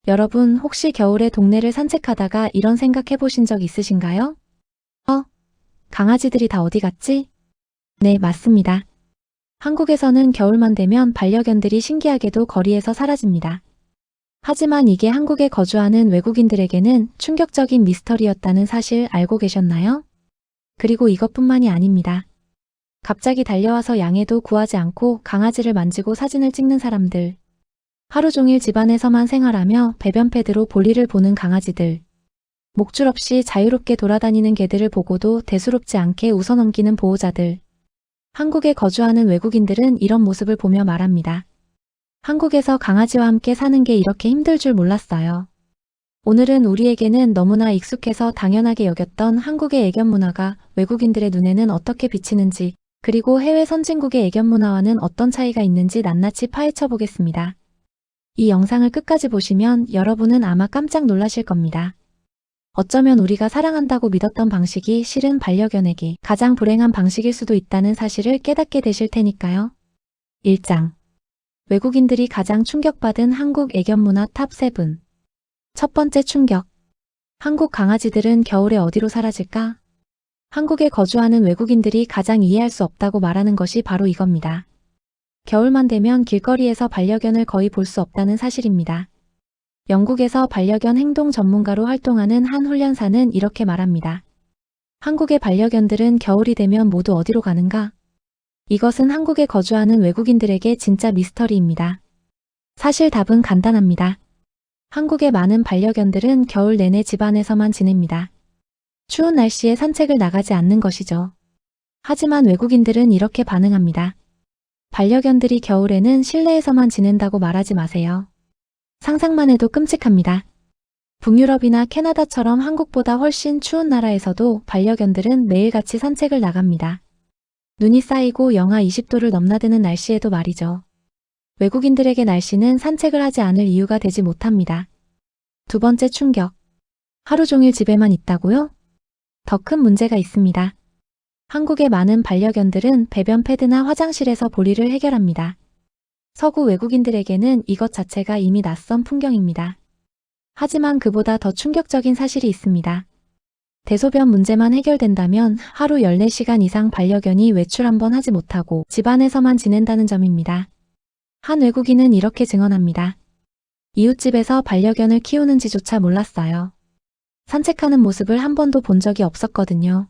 여러분 혹시 겨울에 동네를 산책하다가 이런 생각 해보신 적 있으신가요? 강아지들이 다 어디 갔지? 네, 맞습니다. 한국에서는 겨울만 되면 반려견들이 신기하게도 거리에서 사라집니다. 하지만 이게 한국에 거주하는 외국인들에게는 충격적인 미스터리였다는 사실 알고 계셨나요? 그리고 이것뿐만이 아닙니다. 갑자기 달려와서 양해도 구하지 않고 강아지를 만지고 사진을 찍는 사람들. 하루 종일 집안에서만 생활하며 배변 패드로 볼일을 보는 강아지들. 목줄 없이 자유롭게 돌아다니는 개들을 보고도 대수롭지 않게 웃어넘기는 보호자들. 한국에 거주하는 외국인들은 이런 모습을 보며 말합니다. 한국에서 강아지와 함께 사는 게 이렇게 힘들 줄 몰랐어요. 오늘은 우리에게는 너무나 익숙해서 당연하게 여겼던 한국의 애견 문화가 외국인들의 눈에는 어떻게 비치는지, 그리고 해외 선진국의 애견 문화와는 어떤 차이가 있는지 낱낱이 파헤쳐 보겠습니다. 이 영상을 끝까지 보시면 여러분은 아마 깜짝 놀라실 겁니다. 어쩌면 우리가 사랑한다고 믿었던 방식이 실은 반려견에게 가장 불행한 방식일 수도 있다는 사실을 깨닫게 되실 테니까요. 1장. 외국인들이 가장 충격받은 한국 애견 문화 탑 7. 첫 번째 충격. 한국 강아지들은 겨울에 어디로 사라질까? 한국에 거주하는 외국인들이 가장 이해할 수 없다고 말하는 것이 바로 이겁니다. 겨울만 되면 길거리에서 반려견을 거의 볼 수 없다는 사실입니다. 영국에서 반려견 행동 전문가로 활동하는 한 훈련사는 이렇게 말합니다. 한국의 반려견들은 겨울이 되면 모두 어디로 가는가? 이것은 한국에 거주하는 외국인들에게 진짜 미스터리입니다. 사실 답은 간단합니다. 한국의 많은 반려견들은 겨울 내내 집안에서만 지냅니다. 추운 날씨에 산책을 나가지 않는 것이죠. 하지만 외국인들은 이렇게 반응합니다. 반려견들이 겨울에는 실내에서만 지낸다고 말하지 마세요. 상상만 해도 끔찍합니다. 북유럽이나 캐나다처럼 한국보다 훨씬 추운 나라에서도 반려견들은 매일같이 산책을 나갑니다. 눈이 쌓이고 영하 20도를 넘나드는 날씨에도 말이죠. 외국인들에게 날씨는 산책을 하지 않을 이유가 되지 못합니다. 두 번째 충격. 하루 종일 집에만 있다고요? 더 큰 문제가 있습니다. 한국의 많은 반려견들은 배변 패드나 화장실에서 볼일을 해결합니다. 서구 외국인들에게는 이것 자체가 이미 낯선 풍경입니다. 하지만 그보다 더 충격적인 사실이 있습니다. 대소변 문제만 해결된다면 하루 14시간 이상 반려견이 외출 한번 하지 못하고 집안에서만 지낸다는 점입니다. 한 외국인은 이렇게 증언합니다. 이웃집에서 반려견을 키우는지조차 몰랐어요. 산책하는 모습을 한 번도 본 적이 없었거든요.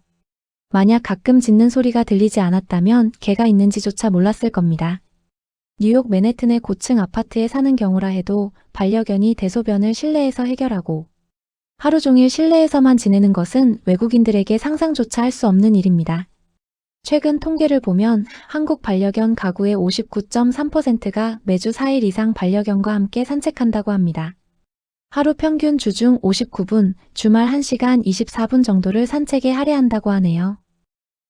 만약 가끔 짖는 소리가 들리지 않았다면 개가 있는지조차 몰랐을 겁니다. 뉴욕 맨해튼의 고층 아파트에 사는 경우라 해도 반려견이 대소변을 실내에서 해결하고 하루 종일 실내에서만 지내는 것은 외국인들에게 상상조차 할 수 없는 일입니다. 최근 통계를 보면 한국 반려견 가구의 59.3%가 매주 4일 이상 반려견과 함께 산책한다고 합니다. 하루 평균 주중 59분, 주말 1시간 24분 정도를 산책에 할애한다고 하네요.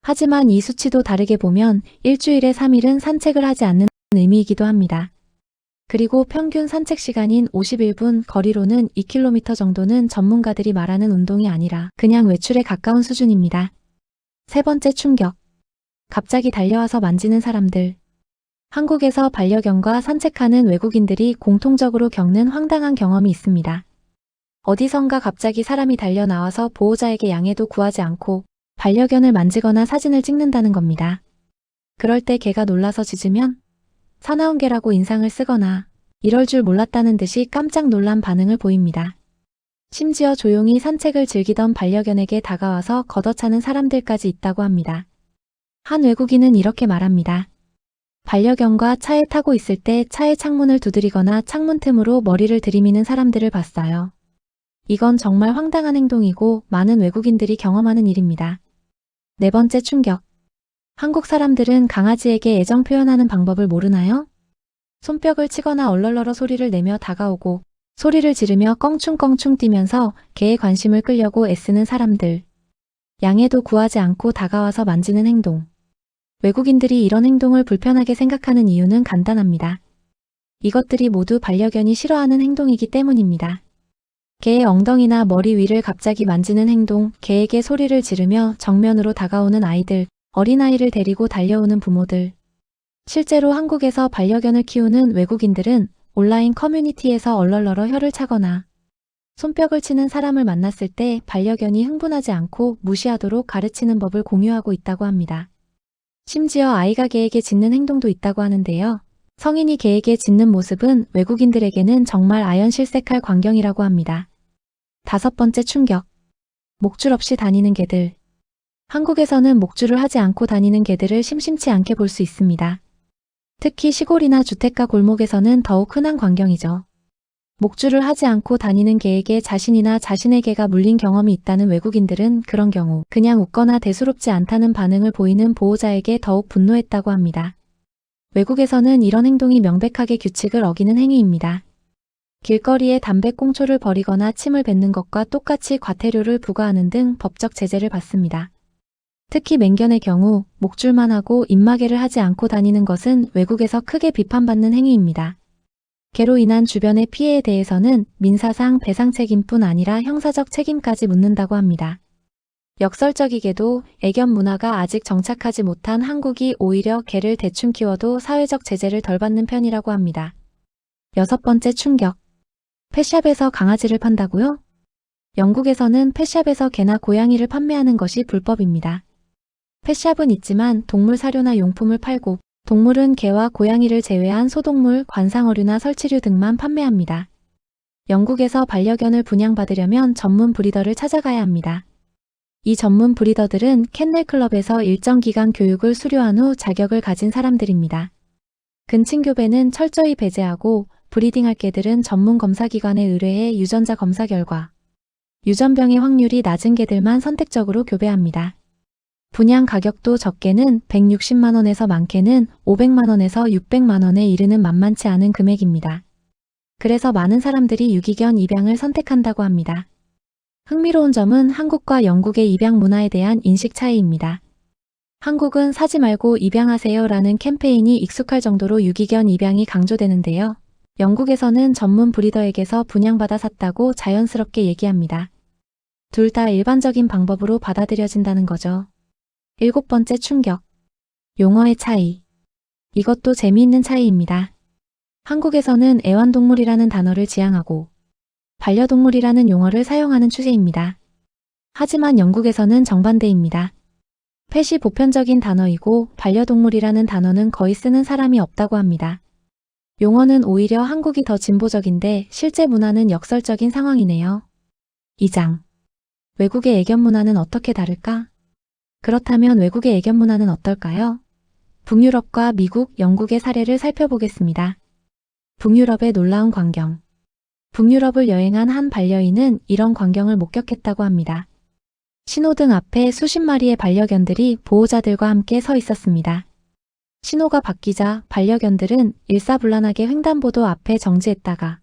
하지만 이 수치도 다르게 보면 일주일에 3일은 산책을 하지 않는 의미이기도 합니다. 그리고 평균 산책 시간인 51분, 거리로는 2km 정도는 전문가들이 말하는 운동이 아니라 그냥 외출에 가까운 수준입니다. 세 번째 충격. 갑자기 달려와서 만지는 사람들. 한국에서 반려견과 산책하는 외국인들이 공통적으로 겪는 황당한 경험이 있습니다. 어디선가 갑자기 사람이 달려 나와서 보호자에게 양해도 구하지 않고 반려견을 만지거나 사진을 찍는다는 겁니다. 그럴 때 개가 놀라서 짖으면 사나운 개라고 인상을 쓰거나 이럴 줄 몰랐다는 듯이 깜짝 놀란 반응을 보입니다. 심지어 조용히 산책을 즐기던 반려견에게 다가와서 걷어차는 사람들까지 있다고 합니다. 한 외국인은 이렇게 말합니다. 반려견과 차에 타고 있을 때 차의 창문을 두드리거나 창문 틈으로 머리를 들이미는 사람들을 봤어요. 이건 정말 황당한 행동이고 많은 외국인들이 경험하는 일입니다. 네 번째 충격. 한국 사람들은 강아지에게 애정 표현하는 방법을 모르나요? 손뼉을 치거나 얼얼얼어 소리를 내며 다가오고 소리를 지르며 껑충껑충 뛰면서 개의 관심을 끌려고 애쓰는 사람들. 양해도 구하지 않고 다가와서 만지는 행동. 외국인들이 이런 행동을 불편하게 생각하는 이유는 간단합니다. 이것들이 모두 반려견이 싫어하는 행동이기 때문입니다. 개의 엉덩이나 머리 위를 갑자기 만지는 행동, 개에게 소리를 지르며 정면으로 다가오는 아이들, 어린아이를 데리고 달려오는 부모들. 실제로 한국에서 반려견을 키우는 외국인들은 온라인 커뮤니티에서 얼얼얼어 혀를 차거나 손뼉을 치는 사람을 만났을 때 반려견이 흥분하지 않고 무시하도록 가르치는 법을 공유하고 있다고 합니다. 심지어 아이가 개에게 짖는 행동도 있다고 하는데요. 성인이 개에게 짖는 모습은 외국인들에게는 정말 아연실색할 광경이라고 합니다. 5번째 충격. 목줄 없이 다니는 개들. 한국에서는 목줄을 하지 않고 다니는 개들을 심심치 않게 볼 수 있습니다. 특히 시골이나 주택가 골목에서는 더욱 흔한 광경이죠. 목줄을 하지 않고 다니는 개에게 자신이나 자신의 개가 물린 경험이 있다는 외국인들은 그런 경우 그냥 웃거나 대수롭지 않다는 반응을 보이는 보호자에게 더욱 분노했다고 합니다. 외국에서는 이런 행동이 명백하게 규칙을 어기는 행위입니다. 길거리에 담배꽁초를 버리거나 침을 뱉는 것과 똑같이 과태료를 부과하는 등 법적 제재를 받습니다. 특히 맹견의 경우 목줄만 하고 입마개를 하지 않고 다니는 것은 외국에서 크게 비판받는 행위입니다. 개로 인한 주변의 피해에 대해서는 민사상 배상 책임뿐 아니라 형사적 책임까지 묻는다고 합니다. 역설적이게도 애견 문화가 아직 정착하지 못한 한국이 오히려 개를 대충 키워도 사회적 제재를 덜 받는 편이라고 합니다. 6번째 충격. 펫샵에서 강아지를 판다고요? 영국에서는 펫샵에서 개나 고양이를 판매하는 것이 불법입니다. 펫샵은 있지만 동물 사료나 용품을 팔고 동물은 개와 고양이를 제외한 소동물, 관상어류나 설치류 등만 판매합니다. 영국에서 반려견을 분양받으려면 전문 브리더를 찾아가야 합니다. 이 전문 브리더들은 캔넬 클럽에서 일정 기간 교육을 수료한 후 자격을 가진 사람들입니다. 근친교배는 철저히 배제하고 브리딩할 개들은 전문 검사기관에 의뢰해 유전자 검사 결과 유전병의 확률이 낮은 개들만 선택적으로 교배합니다. 분양 가격도 적게는 160만원에서 많게는 500만원에서 600만원에 이르는 만만치 않은 금액입니다. 그래서 많은 사람들이 유기견 입양을 선택한다고 합니다. 흥미로운 점은 한국과 영국의 입양 문화에 대한 인식 차이입니다. 한국은 사지 말고 입양하세요 라는 캠페인이 익숙할 정도로 유기견 입양이 강조되는데요. 영국에서는 전문 브리더에게서 분양받아 샀다고 자연스럽게 얘기합니다. 둘 다 일반적인 방법으로 받아들여진다는 거죠. 7번째 충격. 용어의 차이. 이것도 재미있는 차이입니다. 한국에서는 애완동물이라는 단어를 지향하고 반려동물이라는 용어를 사용하는 추세입니다. 하지만 영국에서는 정반대입니다. 펫이 보편적인 단어이고 반려동물이라는 단어는 거의 쓰는 사람이 없다고 합니다. 용어는 오히려 한국이 더 진보적인데 실제 문화는 역설적인 상황이네요. 2장. 외국의 애견 문화는 어떻게 다를까? 그렇다면 외국의 애견 문화는 어떨까요? 북유럽과 미국, 영국의 사례를 살펴보겠습니다. 북유럽의 놀라운 광경. 북유럽을 여행한 한 반려인은 이런 광경을 목격했다고 합니다. 신호등 앞에 수십 마리의 반려견들이 보호자들과 함께 서 있었습니다. 신호가 바뀌자 반려견들은 일사불란하게 횡단보도 앞에 정지했다가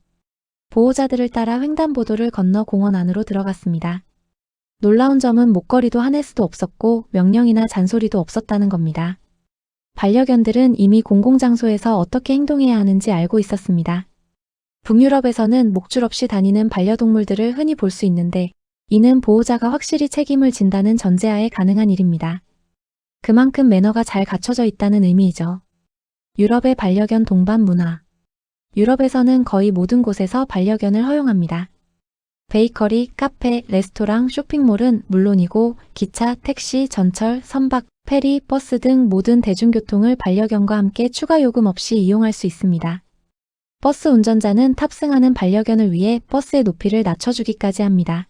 보호자들을 따라 횡단보도를 건너 공원 안으로 들어갔습니다. 놀라운 점은 목걸이도 하늘 수도 없었고 명령이나 잔소리도 없었다는 겁니다. 반려견들은 이미 공공장소에서 어떻게 행동해야 하는지 알고 있었습니다. 북유럽에서는 목줄 없이 다니는 반려동물들을 흔히 볼 수 있는데 이는 보호자가 확실히 책임을 진다는 전제하에 가능한 일입니다. 그만큼 매너가 잘 갖춰져 있다는 의미이죠. 유럽의 반려견 동반 문화. 유럽에서는 거의 모든 곳에서 반려견을 허용합니다. 베이커리, 카페, 레스토랑, 쇼핑몰은 물론이고 기차, 택시, 전철, 선박, 페리, 버스 등 모든 대중교통을 반려견과 함께 추가 요금 없이 이용할 수 있습니다. 버스 운전자는 탑승하는 반려견을 위해 버스의 높이를 낮춰주기까지 합니다.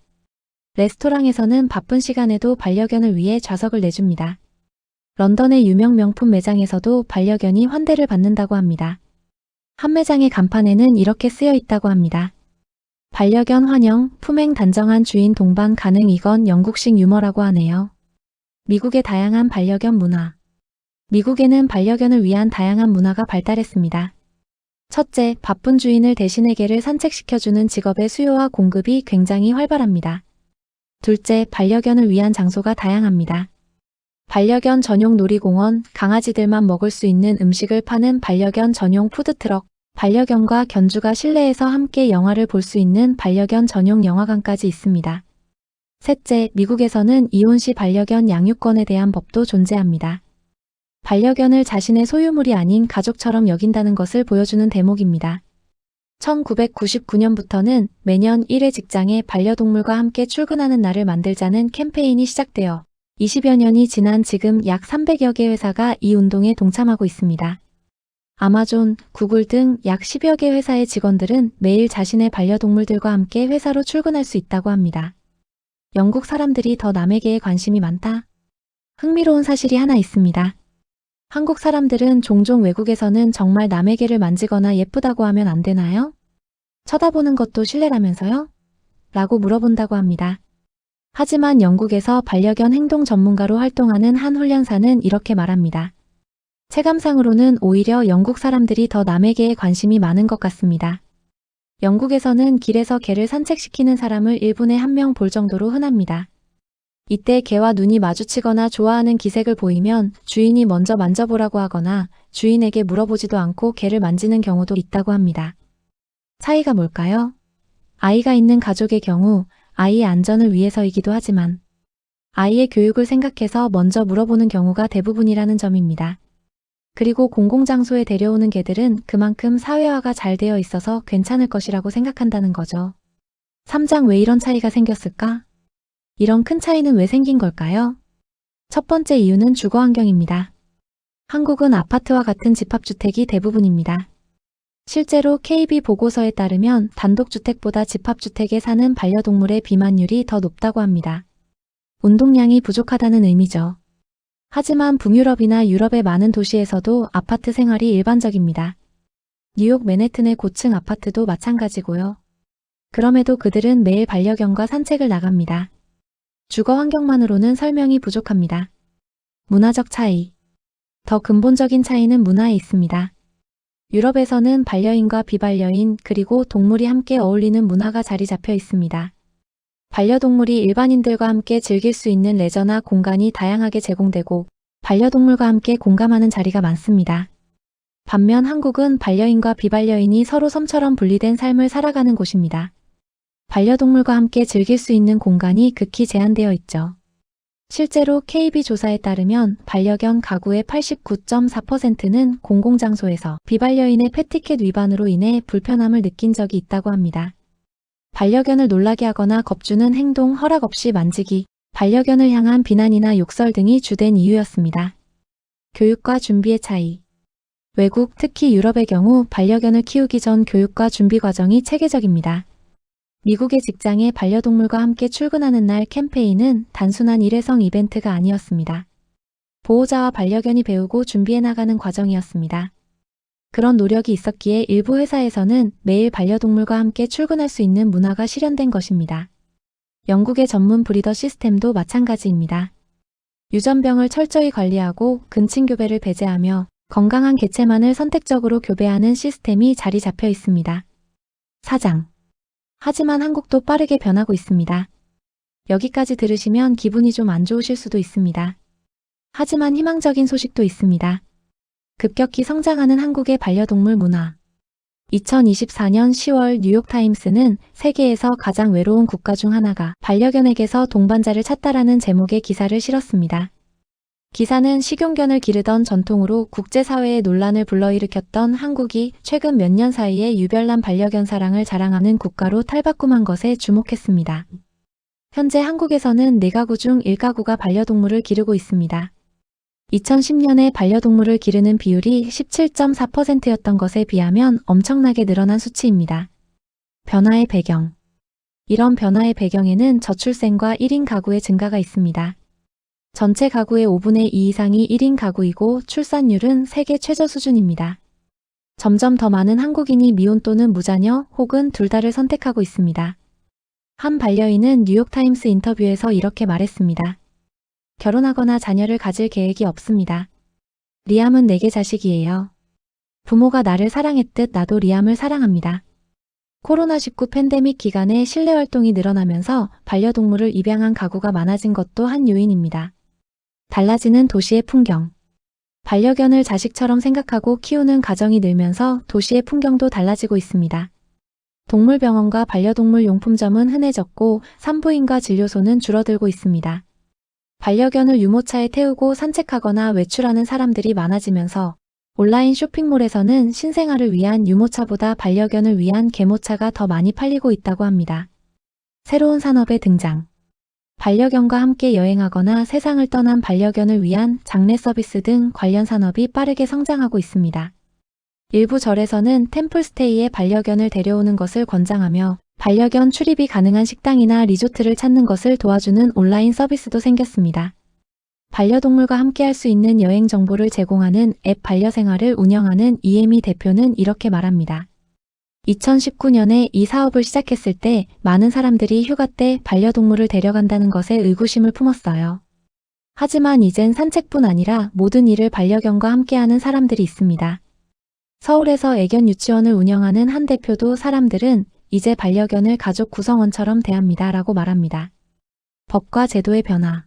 레스토랑에서는 바쁜 시간에도 반려견을 위해 좌석을 내줍니다. 런던의 유명 명품 매장에서도 반려견이 환대를 받는다고 합니다. 한 매장의 간판에는 이렇게 쓰여 있다고 합니다. 반려견 환영, 품행 단정한 주인 동반 가능. 이건 영국식 유머라고 하네요. 미국의 다양한 반려견 문화. 미국에는 반려견을 위한 다양한 문화가 발달했습니다. 첫째, 바쁜 주인을 대신해 개를 산책시켜주는 직업의 수요와 공급이 굉장히 활발합니다. 둘째, 반려견을 위한 장소가 다양합니다. 반려견 전용 놀이공원, 강아지들만 먹을 수 있는 음식을 파는 반려견 전용 푸드트럭, 반려견과 견주가 실내에서 함께 영화를 볼 수 있는 반려견 전용 영화관까지 있습니다. 셋째, 미국에서는 이혼 시 반려견 양육권에 대한 법도 존재합니다. 반려견을 자신의 소유물이 아닌 가족처럼 여긴다는 것을 보여주는 대목입니다. 1999년부터는 매년 1회 직장에 반려동물과 함께 출근하는 날을 만들자는 캠페인이 시작되어 20여 년이 지난 지금 약 300여 개 회사가 이 운동에 동참하고 있습니다. 아마존, 구글 등 약 10여 개 회사의 직원들은 매일 자신의 반려동물들과 함께 회사로 출근할 수 있다고 합니다. 영국 사람들이 더 남에게에 관심이 많다? 흥미로운 사실이 하나 있습니다. 한국 사람들은 종종 외국에서는 정말 남에게를 만지거나 예쁘다고 하면 안 되나요? 쳐다보는 것도 실례라면서요? 라고 물어본다고 합니다. 하지만 영국에서 반려견 행동 전문가로 활동하는 한 훈련사는 이렇게 말합니다. 체감상으로는 오히려 영국 사람들이 더 남에게에 관심이 많은 것 같습니다. 영국에서는 길에서 개를 산책시키는 사람을 1분에 1명 볼 정도로 흔합니다. 이때 개와 눈이 마주치거나 좋아하는 기색을 보이면 주인이 먼저 만져보라고 하거나 주인에게 물어보지도 않고 개를 만지는 경우도 있다고 합니다. 차이가 뭘까요? 아이가 있는 가족의 경우 아이의 안전을 위해서이기도 하지만 아이의 교육을 생각해서 먼저 물어보는 경우가 대부분이라는 점입니다. 그리고 공공장소에 데려오는 개들은 그만큼 사회화가 잘 되어 있어서 괜찮을 것이라고 생각한다는 거죠. 3장 왜 이런 차이가 생겼을까? 이런 큰 차이는 왜 생긴 걸까요? 첫 번째 이유는 주거 환경입니다. 한국은 아파트와 같은 집합주택이 대부분입니다. 실제로 KB 보고서에 따르면 단독주택보다 집합주택에 사는 반려동물의 비만율이 더 높다고 합니다. 운동량이 부족하다는 의미죠. 하지만 북유럽이나 유럽의 많은 도시에서도 아파트 생활이 일반적입니다. 뉴욕 맨해튼의 고층 아파트도 마찬가지고요. 그럼에도 그들은 매일 반려견과 산책을 나갑니다. 주거 환경만으로는 설명이 부족합니다. 문화적 차이. 더 근본적인 차이는 문화에 있습니다. 유럽에서는 반려인과 비반려인 그리고 동물이 함께 어울리는 문화가 자리 잡혀 있습니다. 반려동물이 일반인들과 함께 즐길 수 있는 레저나 공간이 다양하게 제공되고 반려동물과 함께 공감하는 자리가 많습니다. 반면 한국은 반려인과 비반려인이 서로 섬처럼 분리된 삶을 살아가는 곳입니다. 반려동물과 함께 즐길 수 있는 공간이 극히 제한되어 있죠. 실제로 KB 조사에 따르면 반려견 가구의 89.4%는 공공장소에서 비반려인의 패티켓 위반으로 인해 불편함을 느낀 적이 있다고 합니다. 반려견을 놀라게 하거나 겁주는 행동 허락 없이 만지기, 반려견을 향한 비난이나 욕설 등이 주된 이유였습니다. 교육과 준비의 차이. 외국, 특히 유럽의 경우 반려견을 키우기 전 교육과 준비 과정이 체계적입니다. 미국의 직장에 반려동물과 함께 출근하는 날 캠페인은 단순한 일회성 이벤트가 아니었습니다. 보호자와 반려견이 배우고 준비해 나가는 과정이었습니다. 그런 노력이 있었기에 일부 회사에서는 매일 반려동물과 함께 출근할 수 있는 문화가 실현된 것입니다. 영국의 전문 브리더 시스템도 마찬가지입니다. 유전병을 철저히 관리하고 근친 교배를 배제하며 건강한 개체만을 선택적으로 교배하는 시스템이 자리 잡혀 있습니다. 4장. 하지만 한국도 빠르게 변하고 있습니다. 여기까지 들으시면 기분이 좀 안 좋으실 수도 있습니다. 하지만 희망적인 소식도 있습니다. 급격히 성장하는 한국의 반려동물 문화. 2024년 10월 뉴욕타임스는 세계에서 가장 외로운 국가 중 하나가 반려견에게서 동반자를 찾다라는 제목의 기사를 실었습니다. 기사는 식용견을 기르던 전통으로 국제사회에 논란을 불러일으켰던 한국이 최근 몇 년 사이에 유별난 반려견 사랑을 자랑하는 국가로 탈바꿈한 것에 주목했습니다. 현재 한국에서는 4가구 중 1가구가 반려동물을 기르고 있습니다. 2010년에 반려동물을 기르는 비율이 17.4%였던 것에 비하면 엄청나게 늘어난 수치입니다. 변화의 배경. 이런 변화의 배경에는 저출생과 1인 가구의 증가가 있습니다. 전체 가구의 5분의 2 이상이 1인 가구이고 출산율은 세계 최저 수준입니다. 점점 더 많은 한국인이 미혼 또는 무자녀 혹은 둘 다를 선택하고 있습니다. 한 반려인은 뉴욕타임스 인터뷰에서 이렇게 말했습니다. 결혼하거나 자녀를 가질 계획이 없습니다. 리암은 내게 자식이에요. 부모가 나를 사랑했듯 나도 리암을 사랑합니다. 코로나19 팬데믹 기간에 실내 활동이 늘어나면서 반려동물을 입양한 가구가 많아진 것도 한 요인입니다. 달라지는 도시의 풍경. 반려견을 자식처럼 생각하고 키우는 가정이 늘면서 도시의 풍경도 달라지고 있습니다. 동물병원과 반려동물 용품점은 흔해졌고 산부인과 진료소는 줄어들고 있습니다. 반려견을 유모차에 태우고 산책하거나 외출하는 사람들이 많아지면서 온라인 쇼핑몰에서는 신생아를 위한 유모차보다 반려견을 위한 개모차가 더 많이 팔리고 있다고 합니다. 새로운 산업의 등장. 반려견과 함께 여행하거나 세상을 떠난 반려견을 위한 장례 서비스 등 관련 산업이 빠르게 성장하고 있습니다. 일부 절에서는 템플스테이에 반려견을 데려오는 것을 권장하며 반려견 출입이 가능한 식당이나 리조트를 찾는 것을 도와주는 온라인 서비스도 생겼습니다. 반려동물과 함께할 수 있는 여행 정보를 제공하는 앱 반려생활을 운영하는 이에미 대표는 이렇게 말합니다. 2019년에 이 사업을 시작했을 때 많은 사람들이 휴가 때 반려동물을 데려간다는 것에 의구심을 품었어요. 하지만 이젠 산책뿐 아니라 모든 일을 반려견과 함께하는 사람들이 있습니다. 서울에서 애견 유치원을 운영하는 한 대표도 사람들은 이제 반려견을 가족 구성원처럼 대합니다 라고 말합니다. 법과 제도의 변화.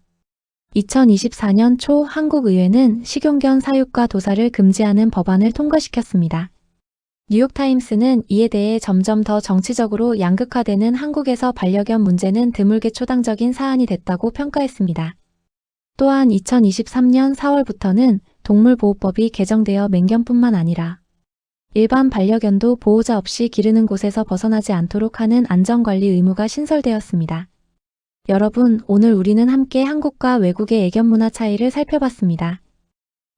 2024년 초 한국의회는 식용견 사육과 도살을 금지하는 법안을 통과시켰습니다. 뉴욕타임스는 이에 대해 점점 더 정치적으로 양극화되는 한국에서 반려견 문제는 드물게 초당적인 사안이 됐다고 평가했습니다. 또한 2023년 4월부터는 동물보호법이 개정되어 맹견뿐만 아니라 일반 반려견도 보호자 없이 기르는 곳에서 벗어나지 않도록 하는 안전관리 의무가 신설되었습니다. 여러분, 오늘 우리는 함께 한국과 외국의 애견 문화 차이를 살펴봤습니다.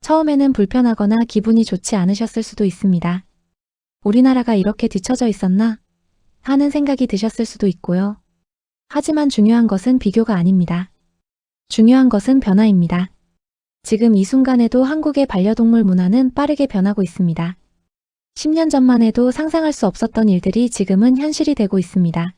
처음에는 불편하거나 기분이 좋지 않으셨을 수도 있습니다. 우리나라가 이렇게 뒤처져 있었나? 하는 생각이 드셨을 수도 있고요. 하지만 중요한 것은 비교가 아닙니다. 중요한 것은 변화입니다. 지금 이 순간에도 한국의 반려동물 문화는 빠르게 변하고 있습니다. 10년 전만 해도 상상할 수 없었던 일들이 지금은 현실이 되고 있습니다.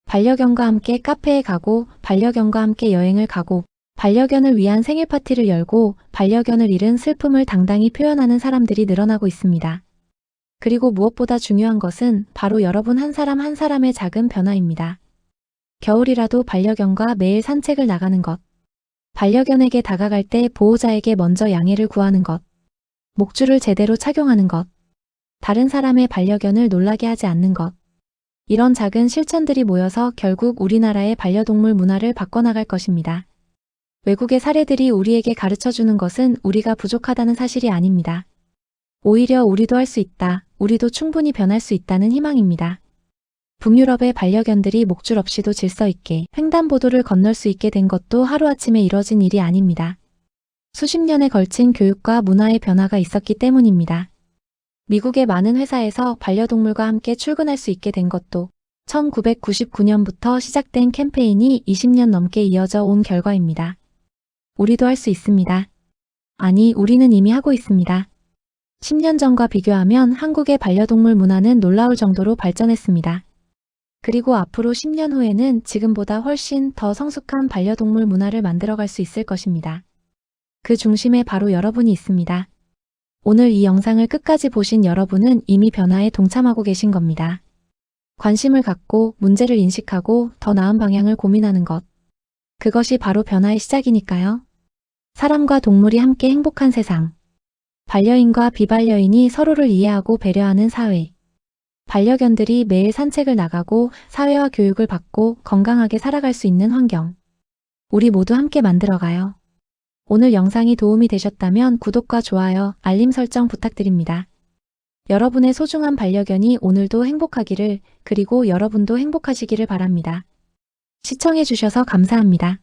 반려견과 함께 카페에 가고, 반려견과 함께 여행을 가고, 반려견을 위한 생일 파티를 열고, 반려견을 잃은 슬픔을 당당히 표현하는 사람들이 늘어나고 있습니다. 그리고 무엇보다 중요한 것은 바로 여러분 한 사람 한 사람의 작은 변화입니다. 겨울이라도 반려견과 매일 산책을 나가는 것, 반려견에게 다가갈 때 보호자에게 먼저 양해를 구하는 것, 목줄을 제대로 착용하는 것, 다른 사람의 반려견을 놀라게 하지 않는 것. 이런 작은 실천들이 모여서 결국 우리나라의 반려동물 문화를 바꿔나갈 것입니다. 외국의 사례들이 우리에게 가르쳐주는 것은 우리가 부족하다는 사실이 아닙니다. 오히려 우리도 할 수 있다, 우리도 충분히 변할 수 있다는 희망입니다. 북유럽의 반려견들이 목줄 없이도 질서 있게 횡단보도를 건널 수 있게 된 것도 하루아침에 이뤄진 일이 아닙니다. 수십 년에 걸친 교육과 문화의 변화가 있었기 때문입니다. 미국의 많은 회사에서 반려동물과 함께 출근할 수 있게 된 것도 1999년부터 시작된 캠페인이 20년 넘게 이어져 온 결과입니다. 우리도 할 수 있습니다. 아니, 우리는 이미 하고 있습니다. 10년 전과 비교하면 한국의 반려동물 문화는 놀라울 정도로 발전했습니다. 그리고 앞으로 10년 후에는 지금보다 훨씬 더 성숙한 반려동물 문화를 만들어갈 수 있을 것입니다. 그 중심에 바로 여러분이 있습니다. 오늘 이 영상을 끝까지 보신 여러분은 이미 변화에 동참하고 계신 겁니다. 관심을 갖고 문제를 인식하고 더 나은 방향을 고민하는 것. 그것이 바로 변화의 시작이니까요. 사람과 동물이 함께 행복한 세상. 반려인과 비반려인이 서로를 이해하고 배려하는 사회. 반려견들이 매일 산책을 나가고 사회와 교육을 받고 건강하게 살아갈 수 있는 환경. 우리 모두 함께 만들어가요. 오늘 영상이 도움이 되셨다면 구독과 좋아요, 알림 설정 부탁드립니다. 여러분의 소중한 반려견이 오늘도 행복하기를, 그리고 여러분도 행복하시기를 바랍니다. 시청해주셔서 감사합니다.